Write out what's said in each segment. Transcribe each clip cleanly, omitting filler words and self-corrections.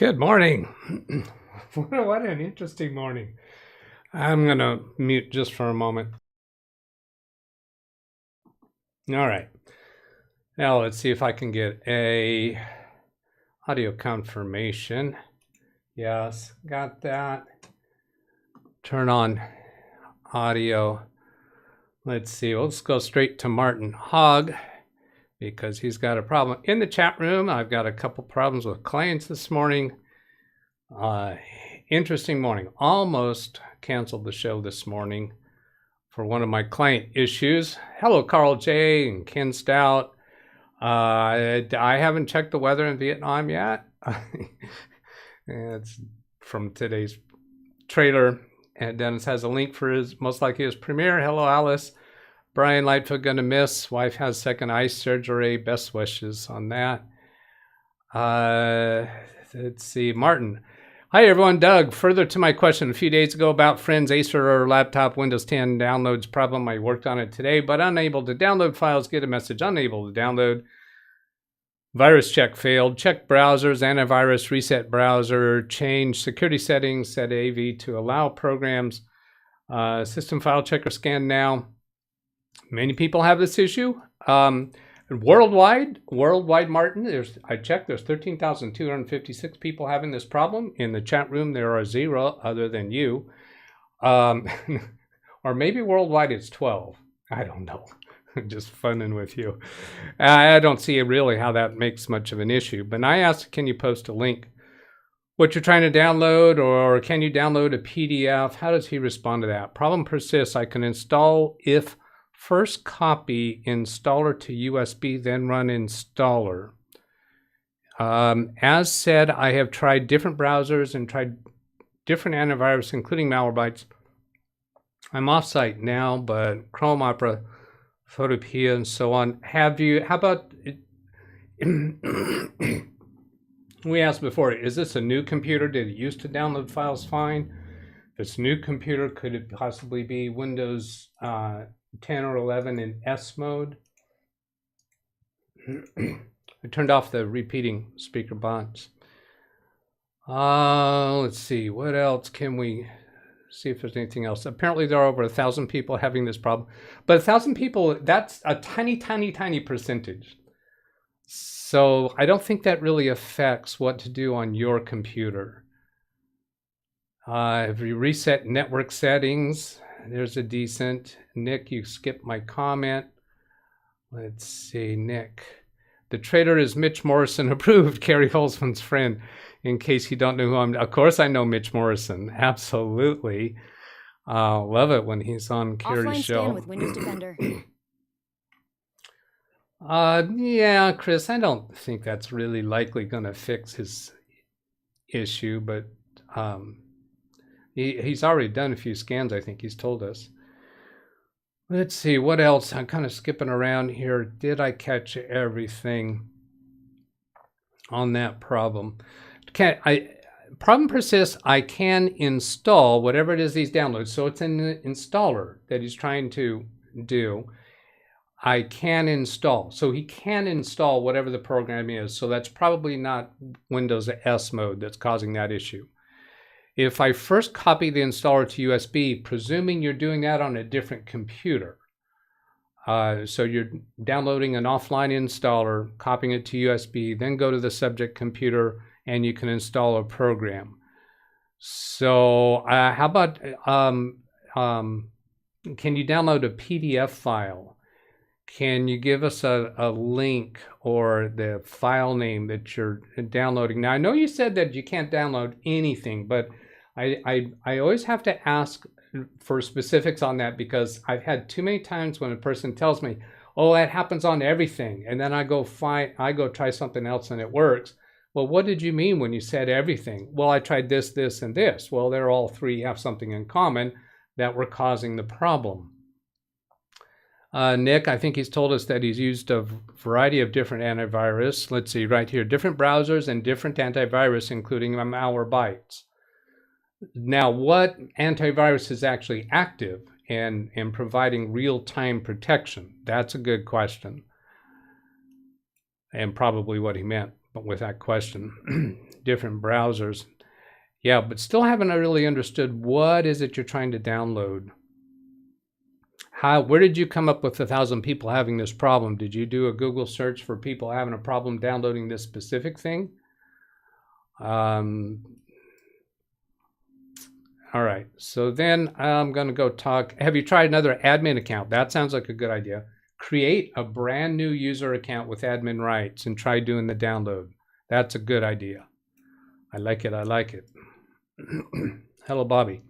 Good morning. What an interesting morning. I'm going to mute just for a moment. All right. Now let's see if I can get a audio confirmation. Yes, got that. Turn on audio. Let's see. Let's go straight to Martin Hogg because he's got a problem in the chat room. I've got a couple problems with clients this morning. Interesting morning. Almost canceled the show this morning for one of my client issues. Hello, Carl J. and Ken Stout. I haven't checked the weather in Vietnam yet. It's from today's trailer. And Dennis has a link for his, most likely his premiere. Hello, Alice. Brian Lightfoot gonna miss. Wife has second eye surgery. Best wishes on that. Let's see, Martin. Hi everyone, Doug. Further to my question a few days ago about friend's Acer laptop Windows 10 downloads problem. I worked on it today, but unable to download files. Get a message, unable to download. Virus check failed. Check browsers, antivirus, reset browser, change security settings, set AV to allow programs. System file checker scan now. Many people have this issue. Worldwide, Martin, I checked, there's 13,256 people having this problem. In the chat room, there are 0 other than you. Or maybe worldwide it's 12. I don't know. Just funning with you. I don't see really how that makes much of an issue. But I asked, can you post a link? What you're trying to download, or can you download a PDF? How does he respond to that? Problem persists. I can install if first copy installer to USB, then run installer. As said, I have tried different browsers and tried different antivirus, including Malwarebytes. I'm offsite now, but Chrome, Opera, Photopea, and so on. How about, we asked before, is this a new computer? Did it used to download files fine? If it's a new computer, could it possibly be Windows 10 or 11 in S mode? I turned off the repeating speaker bots. Let's see, what else can we see if there's anything else? Apparently there are over 1,000 people having this problem, but 1,000 people, that's a tiny percentage. So I don't think that really affects what to do on your computer. If you reset network settings, there's a decent. Nick, you skipped my comment. Let's see, Nick. The trader is Mitch Morrison approved, Carrie Holzman's friend. In case you don't know who I'm, of course I know Mitch Morrison, absolutely. Love it when he's on Carrie's show. Offline scan with Windows Defender. Yeah, Chris, I don't think that's really likely going to fix his issue, but he's already done a few scans, I think he's told us. Let's see, what else? I'm kind of skipping around here. Did I catch everything on that problem? Problem persists. I can install whatever it is he's downloaded. So it's an installer that he's trying to do. I can install. So he can install whatever the program is. So that's probably not Windows S mode that's causing that issue. If I first copy the installer to USB, presuming you're doing that on a different computer, so you're downloading an offline installer, copying it to USB, then go to the subject computer, and you can install a program. So how about, can you download a PDF file? Can you give us a link or the file name that you're downloading? Now, I know you said that you can't download anything, but I always have to ask for specifics on that, because I've had too many times when a person tells me, oh, that happens on everything. And then I go try something else and it works. Well, what did you mean when you said everything? Well, I tried this, this, and this. Well, they're all three have something in common that were causing the problem. Nick, I think he's told us that he's used a variety of different antivirus. Let's see right here, different browsers and different antivirus, including Malwarebytes. Now, what antivirus is actually active and providing real-time protection? That's a good question. And probably what he meant with that question. different browsers. Yeah, but still haven't really understood what is it you're trying to download. Where did you come up with 1,000 people having this problem? Did you do a Google search for people having a problem downloading this specific thing? All right, so then I'm going to go talk. Have you tried another admin account? That sounds like a good idea. Create a brand new user account with admin rights and try doing the download. That's a good idea. I like it. I like it. Hello, Bobby.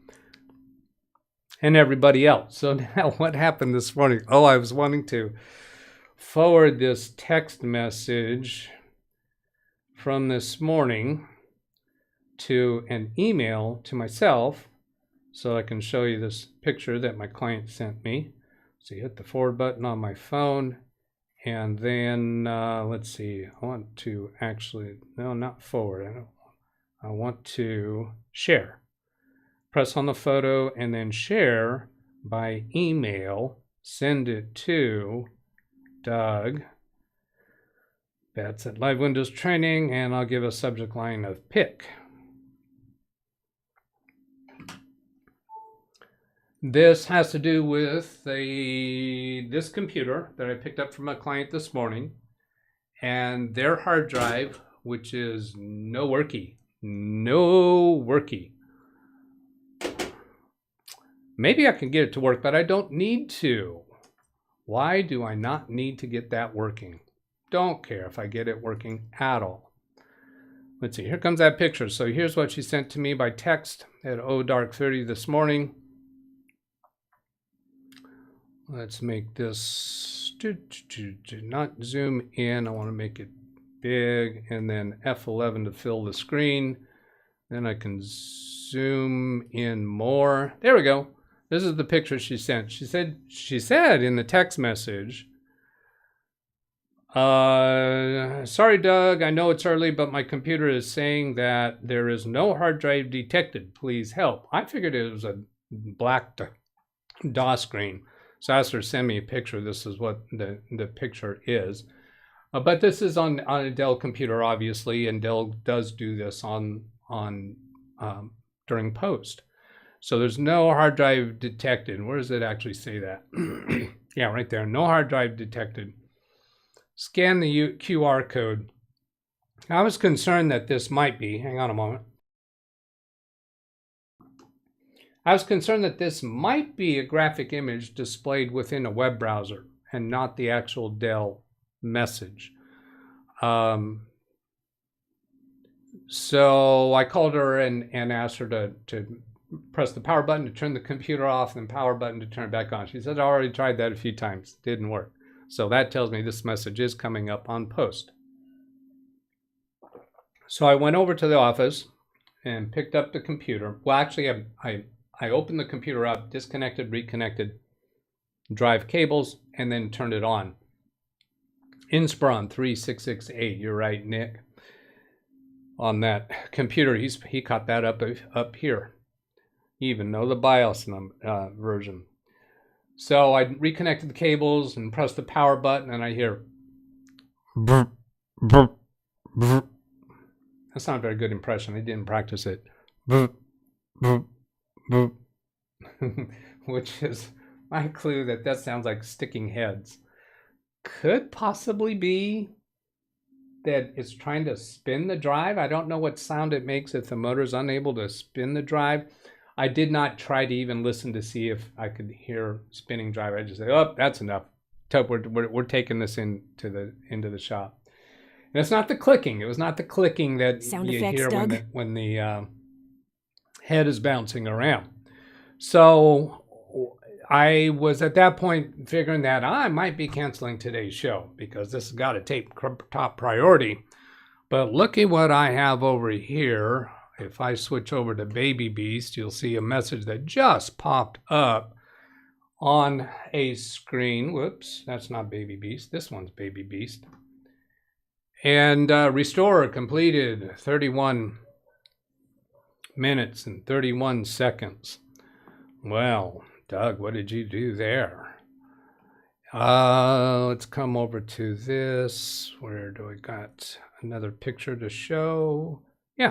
And everybody else. So now what happened this morning? Oh, I was wanting to forward this text message from this morning to an email to myself so I can show you this picture that my client sent me. So you hit the forward button on my phone, and then let's see, I want to actually, no, not forward. I want to share. Press on the photo and then share by email. Send it to DougBetts at Live Windows Training, and I'll give a subject line of pick. This has to do with this computer that I picked up from a client this morning, and their hard drive, which is no worky. Maybe I can get it to work, but I don't need to. Why do I not need to get that working? Don't care if I get it working at all. Let's see, here comes that picture. So here's what she sent to me by text at dark:30 this morning. Let's make this, not zoom in, I want to make it big, and then F11 to fill the screen. Then I can zoom in more. There we go. This is the picture she sent. She said in the text message, sorry, Doug, I know it's early, but my computer is saying that there is no hard drive detected. Please help. I figured it was a black DOS screen. So I asked her to send me a picture. This is what the picture is. But this is on a Dell computer, obviously, and Dell does do this during post. So there's no hard drive detected. Where does it actually say that? Yeah, right there. No hard drive detected. Scan the QR code. I was concerned that this might be, hang on a moment. I was concerned that this might be a graphic image displayed within a web browser and not the actual Dell message. So I called her and asked her to press the power button to turn the computer off and power button to turn it back on. She said, I already tried that a few times. Didn't work. So that tells me this message is coming up on post. So I went over to the office and picked up the computer. Well, actually, I opened the computer up, disconnected, reconnected, drive cables, and then turned it on. Inspiron 3668, you're right, Nick. On that computer, he caught that up here. You even know the BIOS version. So I reconnected the cables and pressed the power button, and I hear brr, brr, brr. That's not a very good impression. I didn't practice it. Brr, brr, brr. Which is my clue that sounds like sticking heads. Could possibly be that it's trying to spin the drive. I don't know what sound it makes if the motor's unable to spin the drive. I did not try to even listen to see if I could hear spinning drive. I just said, oh, that's enough. We're taking this into the shop. And it's not the clicking. It was not the clicking that sound you effects, hear Doug? when the head is bouncing around. So I was at that point figuring that I might be canceling today's show because this has got to take top priority. But look at what I have over here. If I switch over to Baby Beast, you'll see a message that just popped up on a screen. Whoops, that's not Baby Beast. This one's Baby Beast. And restore completed 31 minutes and 31 seconds. Well, Doug, what did you do there? Let's come over to this. Where do I got another picture to show? Yeah,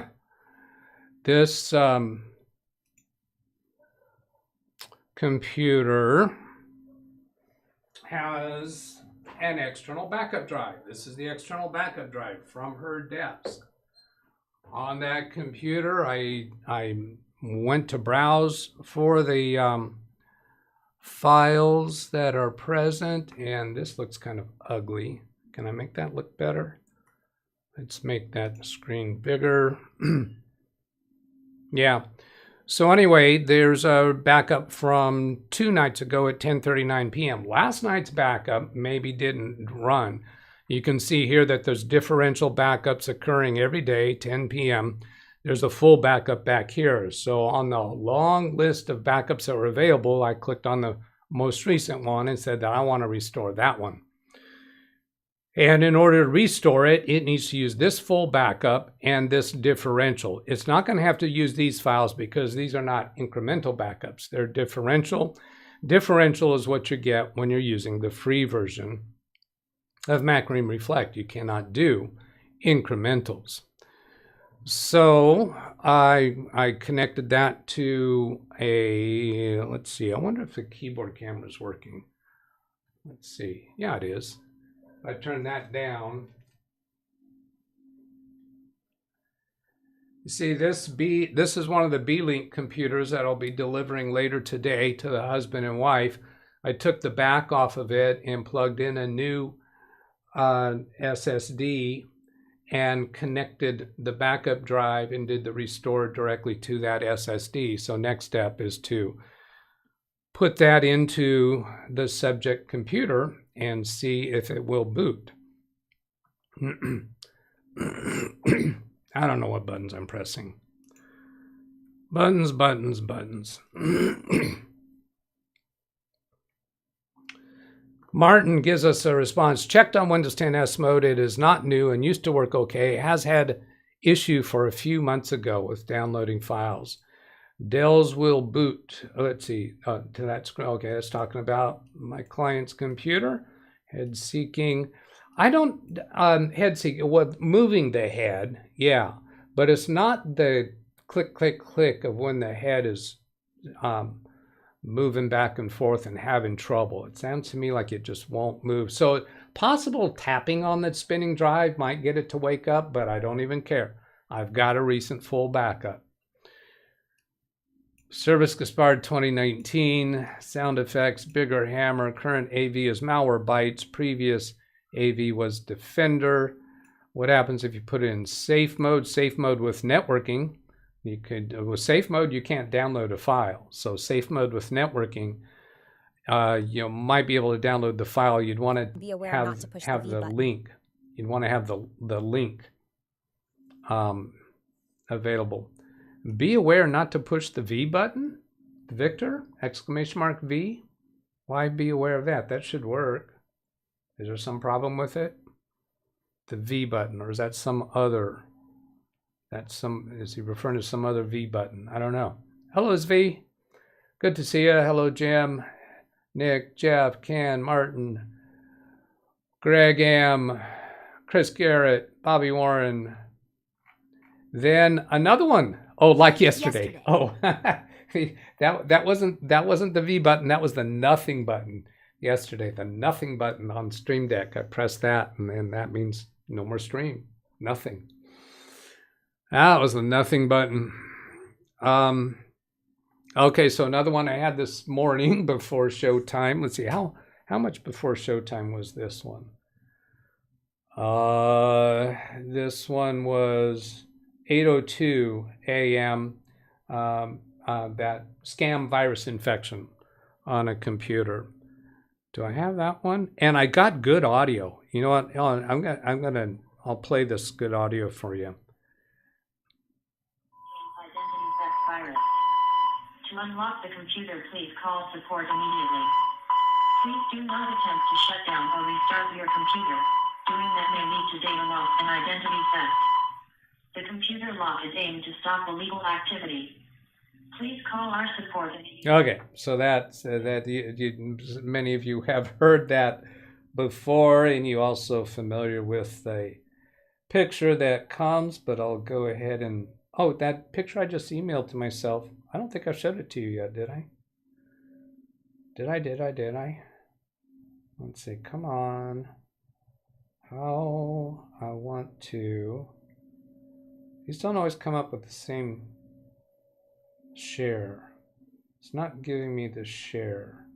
This computer has an external backup drive. This is the external backup drive from her desk. On that computer, I went to browse for the files that are present, and this looks kind of ugly. Can I make that look better? Let's make that screen bigger. Yeah. So anyway, there's a backup from 2 nights ago at 10:39 p.m. Last night's backup maybe didn't run. You can see here that there's differential backups occurring every day, 10 p.m. There's a full backup back here. So on the long list of backups that were available, I clicked on the most recent one and said that I want to restore that one. And in order to restore it, it needs to use this full backup and this differential. It's not going to have to use these files because these are not incremental backups. They're differential. Differential is what you get when you're using the free version of Macream Reflect. You cannot do incrementals. So I connected that to a, let's see, I wonder if the keyboard camera is working. Let's see. Yeah, it is. I turn that down. You see, this is one of the B-Link computers that I'll be delivering later today to the husband and wife. I took the back off of it and plugged in a new SSD and connected the backup drive and did the restore directly to that SSD. So next step is to put that into the subject computer and see if it will boot. I don't know what buttons I'm pressing. Buttons, buttons, buttons. Martin gives us a response. Checked on Windows 10 S mode. It is not new and used to work okay. It has had issue for a few months ago with downloading files. Dell's will boot. Let's see. To that screen. Okay, that's talking about my client's computer. Head seeking. I don't head seeking. What moving the head? Yeah, but it's not the click, click, click of when the head is moving back and forth and having trouble. It sounds to me like it just won't move. So possible tapping on that spinning drive might get it to wake up, but I don't even care. I've got a recent full backup. Service Gaspard 2019, sound effects, bigger hammer, current AV is Malwarebytes, previous AV was Defender. What happens if you put it in safe mode? Safe mode with networking. You could, with safe mode, you can't download a file. So safe mode with networking, you might be able to download the file. You'd want to have the link. You'd want to have the link available. Be aware not to push the V button. Victor, exclamation mark V. Why be aware of that? That should work. Is there some problem with it? The V button, or is that some other? Is he referring to some other V button? I don't know. Hello, V. Good to see you. Hello, Jim, Nick, Jeff, Ken, Martin, Greg M, Chris Garrett, Bobby Warren. Then another one. Oh, like yesterday. Oh, that wasn't the V button. That was the nothing button yesterday. The nothing button on Stream Deck. I pressed that, and then that means no more stream. Nothing. That was the nothing button. Okay, so another one I had this morning before showtime. Let's see, how much before showtime was this one? This one was 8:02 a.m. That scam virus infection on a computer. Do I have that one? And I got good audio. You know what? I'll play this good audio for you. Identity theft virus. To unlock the computer, please call support immediately. Please do not attempt to shut down or restart your computer. Doing that may lead to data loss and identity theft. The computer lock is aimed to stop illegal activity. Please call our support. Okay, so many of you have heard that before, and you also familiar with the picture that comes, but I'll go ahead and Oh, that picture I just emailed to myself. I don't think I showed it to you yet, did I? Did I? Let's see, come on. How I want to. These don't always come up with the same share. It's not giving me the share.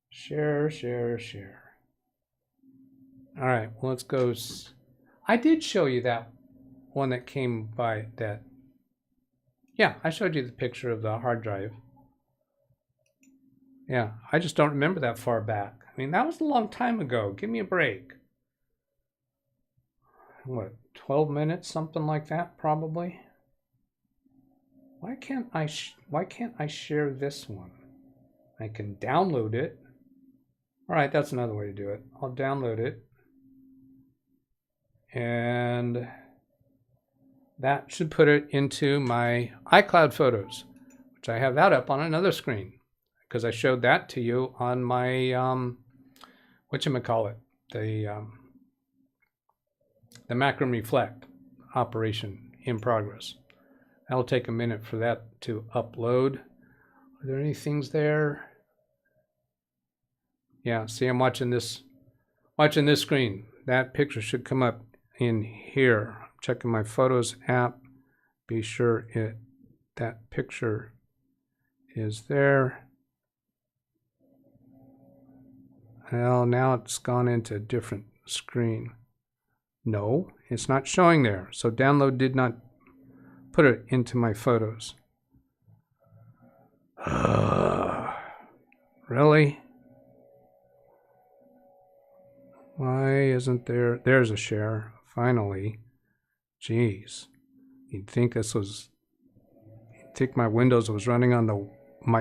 Share. All right, well, let's go. I did show you that one that came by that. Yeah, I showed you the picture of the hard drive. Yeah, I just don't remember that far back. I mean, that was a long time ago. Give me a break. What, 12 minutes, something like that, probably? Why can't I share this one? I can download it. All right, that's another way to do it. I'll download it. And that should put it into my iCloud photos, which I have that up on another screen because I showed that to you on my, whatchamacallit, the Macro Reflect operation in progress. That'll take a minute for that to upload. Are there any things there? Yeah, see, I'm watching this screen. That picture should come up in here. I'm checking my Photos app. Be sure that picture is there. Well, now it's gone into a different screen. No, it's not showing there. So download did not put it into my photos. Really? Why isn't there? There's a share, finally. Jeez. You'd think my Windows was running on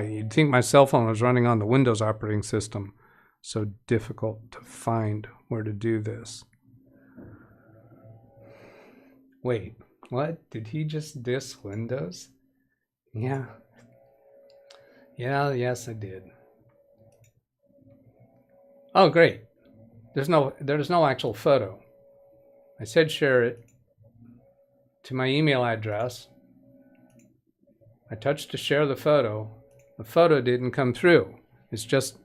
you'd think my cell phone was running on the Windows operating system. So difficult to find where to do this. Wait, what? Did he just diss Windows? Yeah. Yeah, yes, I did. Oh, great. There's no actual photo. I said share it to my email address. I touched to share the photo. The photo didn't come through. It's just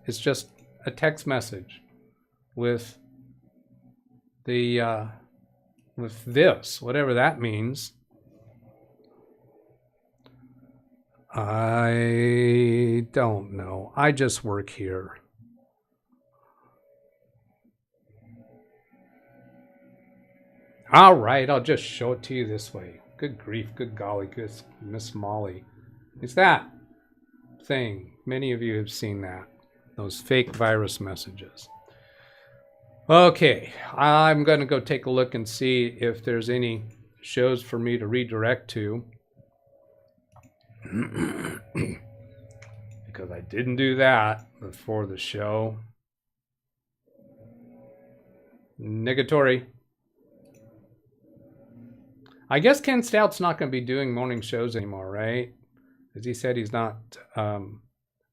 a text message with the with this, whatever that means. I don't know. I just work here. All right, I'll just show it to you this way. Good grief, good golly, good Miss Molly. It's that thing. Many of you have seen that. Those fake virus messages. Okay, I'm going to go take a look and see if there's any shows for me to redirect to. Because I didn't do that before the show. Negatory. I guess Ken Stout's not going to be doing morning shows anymore, right? As he said, he's not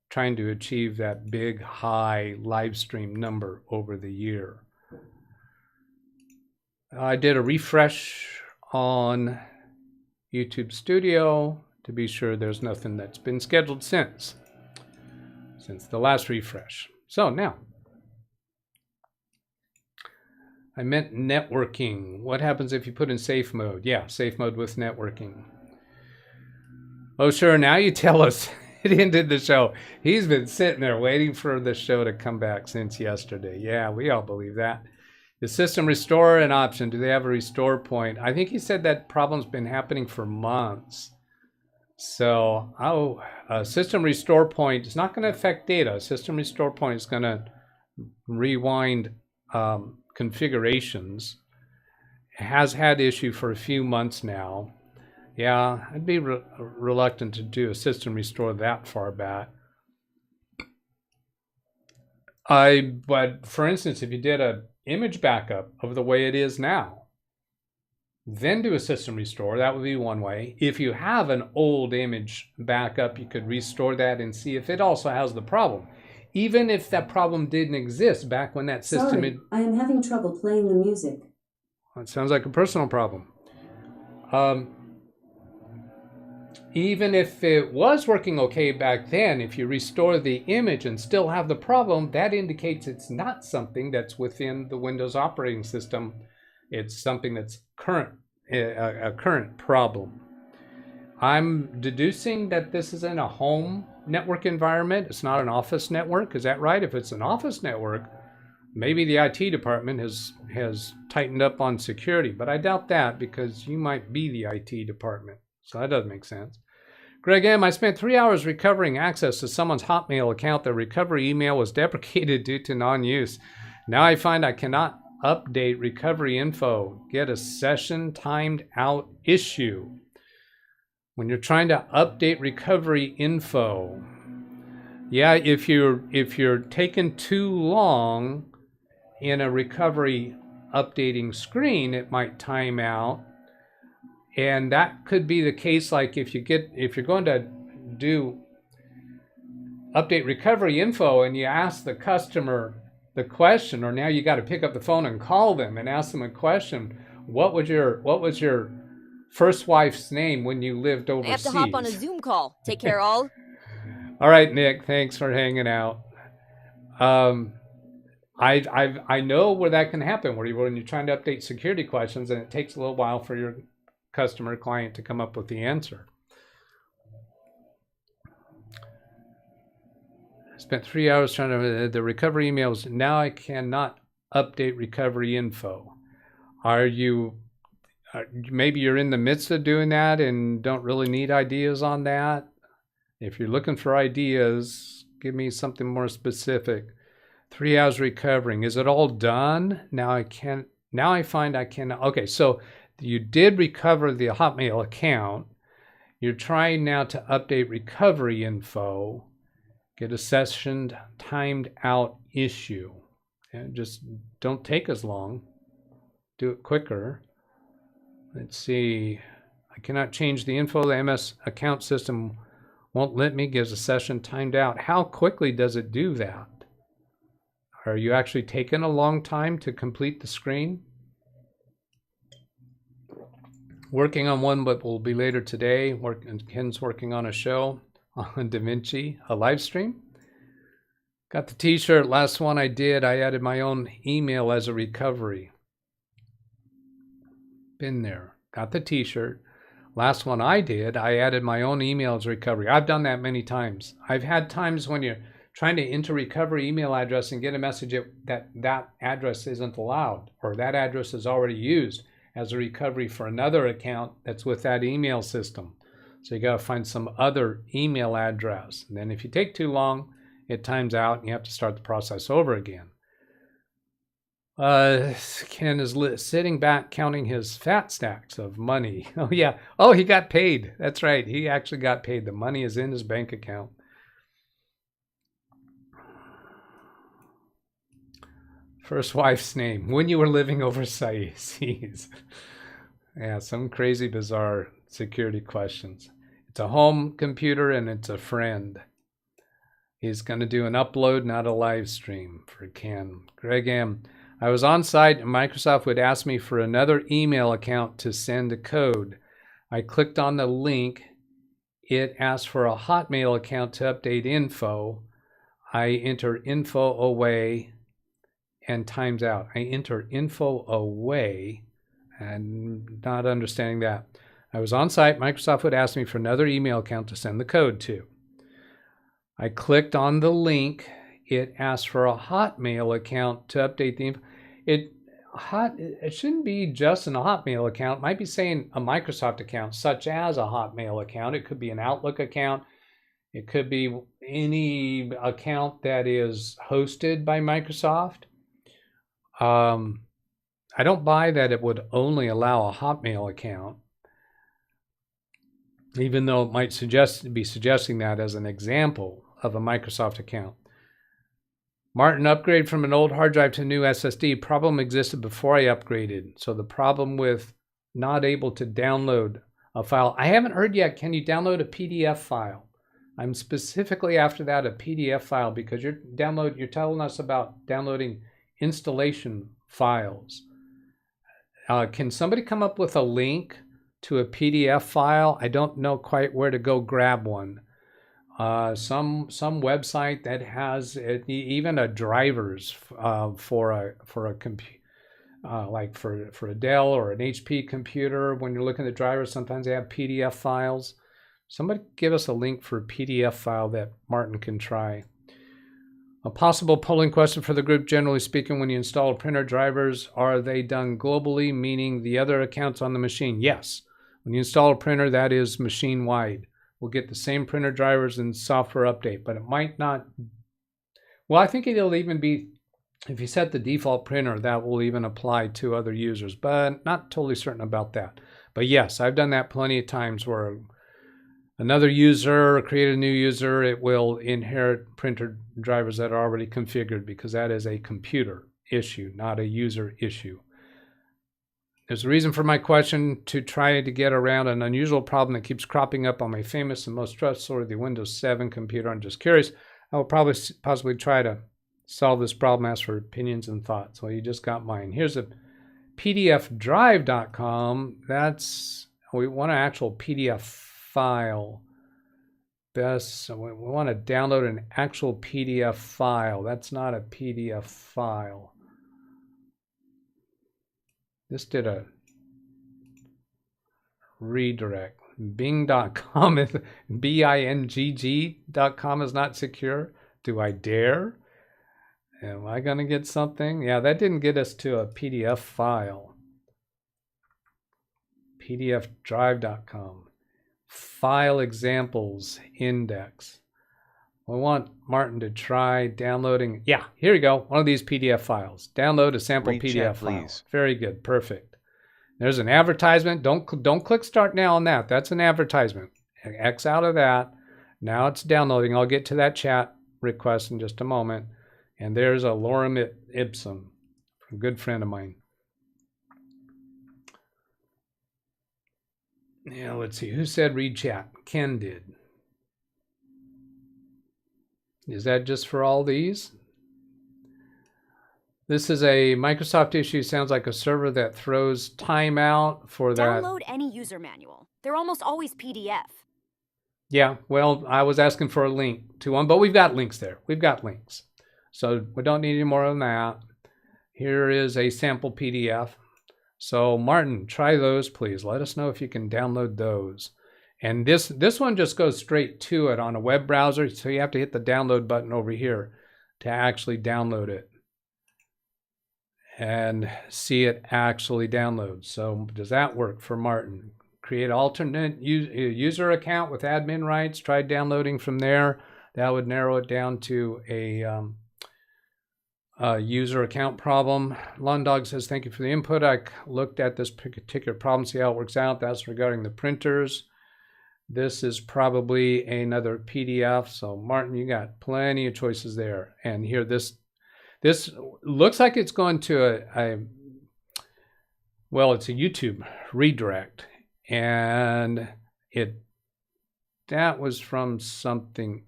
trying to achieve that big, high live stream number over the year. I did a refresh on YouTube Studio to be sure there's nothing that's been scheduled since the last refresh. So now, I meant networking. What happens if you put in safe mode? Yeah, safe mode with networking. Oh, sure, now you tell us. It ended the show. He's been sitting there waiting for the show to come back since yesterday. Yeah, we all believe that. Is system restore an option? Do they have a restore point? I think he said that problem's been happening for months. So, system restore point is not going to affect data. System restore point is going to rewind configurations. It has had issue for a few months now. Yeah, I'd be reluctant to do a system restore that far back. But for instance, if you did an image backup of the way it is now, then do a system restore, that would be one way. If you have an old image backup, you could restore that and see if it also has the problem. Even if that problem didn't exist back when that system... Sorry, I am having trouble playing the music. Well, it sounds like a personal problem. even if it was working okay back then, if you restore the image and still have the problem, that indicates it's not something that's within the Windows operating system. It's something that's a current problem. I'm deducing that this is in a home network environment. It's not an office network. Is that right? If it's an office network, maybe the IT department has tightened up on security, but I doubt that because you might be the IT department. So that doesn't make sense. Greg M., I spent 3 hours recovering access to someone's Hotmail account. The recovery email was deprecated due to non-use. Now I find I cannot update recovery info. Get a session timed out issue. When you're trying to update recovery info, yeah, if you're taking too long in a recovery updating screen, it might time out. And that could be the case, like if you're going to do update recovery info and you ask the customer the question, or now you got to pick up the phone and call them and ask them a question. What was your first wife's name when you lived overseas? I have to hop on a Zoom call. Take care, all. All right, Nick, thanks for hanging out. I know where that can happen, when you're trying to update security questions and it takes a little while for your customer client to come up with the answer. I spent 3 hours trying to the recovery emails. Now I cannot update recovery info. Maybe you're in the midst of doing that and don't really need ideas on that. If you're looking for ideas, give me something more specific. 3 hours recovering. Is it all done? Now I find I can. Okay, so you did recover the Hotmail account. You're trying now to update recovery info. Get a session timed out issue. And just don't take as long. Do it quicker. Let's see. I cannot change the info. The MS account system won't let me. Gives a session timed out. How quickly does it do that? Are you actually taking a long time to complete the screen? Working on one, but will be later today. Ken's working on a show on DaVinci, a live stream. Got the t-shirt. Last one I did, I added my own email as a recovery. Been there. Got the t-shirt. Last one I did, I added my own email as a recovery. I've done that many times. I've had times when you're trying to enter recovery email address and get a message that address isn't allowed, or that address is already used as a recovery for another account that's with that email system. So you got to find some other email address. And then if you take too long, it times out and you have to start the process over again. Ken is sitting back counting his fat stacks of money. Oh, yeah. Oh, he got paid. That's right. He actually got paid. The money is in his bank account. First wife's name, when you were living overseas. Yeah, some crazy, bizarre security questions. It's a home computer and it's a friend. He's going to do an upload, not a live stream for Ken. Greg M., I was on site and Microsoft would ask me for another email account to send a code. I clicked on the link. It asked for a Hotmail account to update info. I enter info away and times out. I enter info away and not understanding that. I was on site. Microsoft would ask me for another email account to send the code to. I clicked on the link. It asked for a Hotmail account to update the info. It shouldn't be just in a Hotmail account. It might be saying a Microsoft account, such as a Hotmail account. It could be an Outlook account. It could be any account that is hosted by Microsoft. I don't buy that it would only allow a Hotmail account, even though it might be suggesting that as an example of a Microsoft account. Martin, upgrade from an old hard drive to a new SSD. Problem existed before I upgraded. So the problem with not able to download a file. I haven't heard yet, can you download a PDF file? I'm specifically after that, a PDF file, because you're telling us about downloading installation files. Can somebody come up with a link to a PDF file, I don't know quite where to go grab one. Some website that has even a drivers for a computer. Like for a Dell or an HP computer, when you're looking at drivers, sometimes they have PDF files. Somebody give us a link for a PDF file that Martin can try. A possible polling question for the group: generally speaking, when you install printer drivers, are they done globally, meaning the other accounts on the machine? Yes. When you install a printer, that is machine-wide. We'll get the same printer drivers and software update, but it might not. Well, I think it'll even be, if you set the default printer, that will even apply to other users, but not totally certain about that. But yes, I've done that plenty of times where another user, create a new user, it will inherit printer drivers that are already configured, because that is a computer issue, not a user issue. There's a reason for my question: to try to get around an unusual problem that keeps cropping up on my famous and most trustworthy Windows 7 computer. I'm just curious. I will possibly try to solve this problem. Ask for opinions and thoughts. Well, you just got mine. Here's a pdfdrive.com. We want an actual PDF file. So we want to download an actual PDF file. That's not a PDF file. This did a redirect. Bing.com is Bingg.com is not secure. Do I dare? Am I going to get something? Yeah, that didn't get us to a PDF file. pdfdrive.com. File examples index. We want Martin to try downloading. Yeah, here you go. One of these PDF files. Download a sample PDF file. Very good. Perfect. There's an advertisement. Don't click start now on that. That's an advertisement. X out of that. Now it's downloading. I'll get to that chat request in just a moment. And there's a lorem ipsum, a good friend of mine. Yeah, let's see. Who said read chat? Ken did. Is that just for all these? This is a Microsoft issue. Sounds like a server that throws timeout for that. Download any user manual. They're almost always PDF. Yeah, well, I was asking for a link to one, but we've got links there. We've got links. So we don't need any more than that. Here is a sample PDF. So Martin, try those, please. Let us know if you can download those. And this one just goes straight to it on a web browser, so you have to hit the download button over here to actually download it and see it actually download. So does that work for Martin? Create alternate user account with admin rights. Try downloading from there. That would narrow it down to a user account problem. Lundog says, thank you for the input. I looked at this particular problem, see how it works out. That's regarding the printers. This is probably another PDF. So Martin, you got plenty of choices there. And here, this looks like it's going to it's a YouTube redirect. And that was from something.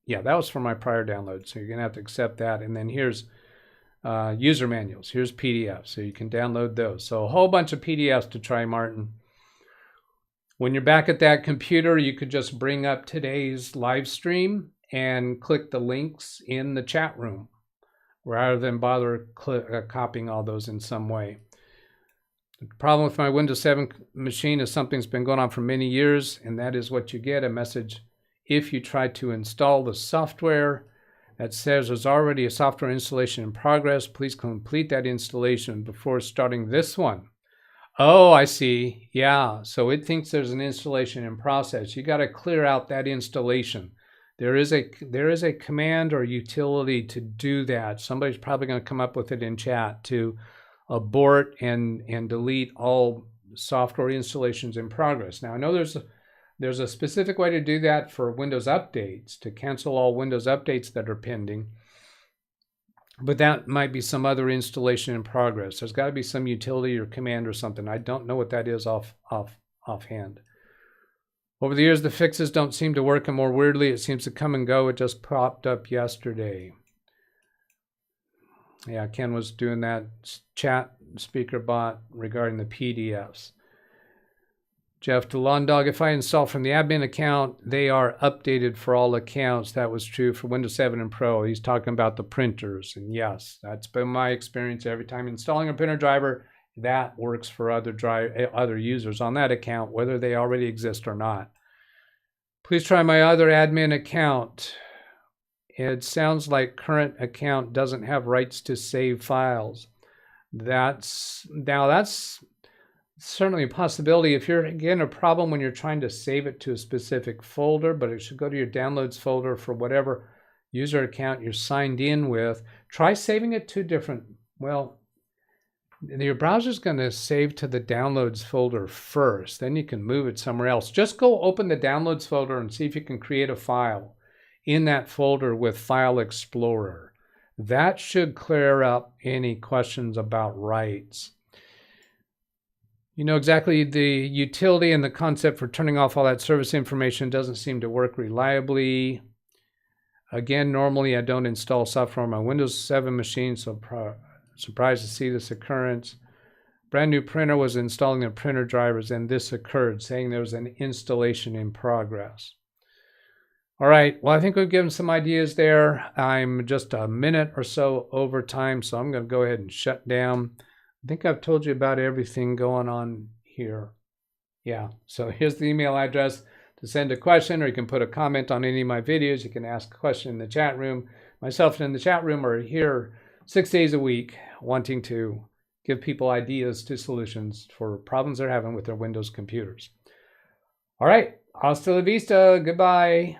Yeah, that was from my prior download. So you're going to have to accept that. And then here's user manuals. Here's PDFs. So you can download those. So a whole bunch of PDFs to try, Martin. When you're back at that computer, you could just bring up today's live stream and click the links in the chat room rather than bother copying all those in some way. The problem with my Windows 7 machine is something's been going on for many years, and that is what you get, a message if you try to install the software that says there's already a software installation in progress. Please complete that installation before starting this one. Oh, I see. Yeah, so it thinks there's an installation in process. You got to clear out that installation. There is a command or utility to do that. Somebody's probably going to come up with it in chat to abort and delete all software installations in progress. Now, I know there's a specific way to do that for Windows updates, to cancel all Windows updates that are pending. But that might be some other installation in progress. There's got to be some utility or command or something. I don't know what that is offhand. Over the years, the fixes don't seem to work, and more weirdly, it seems to come and go. It just popped up yesterday. Yeah, Ken was doing that chat speaker bot regarding the PDFs. Jeff the Lawn Dog, if I install from the admin account, they are updated for all accounts. That was true for Windows 7 and Pro. He's talking about the printers. And yes, that's been my experience every time installing a printer driver. That works for other users on that account, whether they already exist or not. Please try my other admin account. It sounds like current account doesn't have rights to save files. That's certainly a possibility. If you're getting a problem when you're trying to save it to a specific folder, but it should go to your downloads folder for whatever user account you're signed in with, try saving it to different, well, your browser's going to save to the downloads folder first, then you can move it somewhere else. Just go open the downloads folder and see if you can create a file in that folder with File Explorer. That should clear up any questions about rights. You know exactly the utility and the concept for turning off all that service information doesn't seem to work reliably. Again, normally I don't install software on my Windows 7 machine, so surprised to see this occurrence. Brand new printer was installing the printer drivers and this occurred, saying there was an installation in progress. All right, well, I think we've given some ideas there. I'm just a minute or so over time, so I'm going to go ahead and shut down. I think I've told you about everything going on here. Yeah, so here's the email address to send a question, or you can put a comment on any of my videos. You can ask a question in the chat room. Myself in the chat room are here 6 days a week wanting to give people ideas to solutions for problems they're having with their Windows computers. All right, hasta la vista. Goodbye.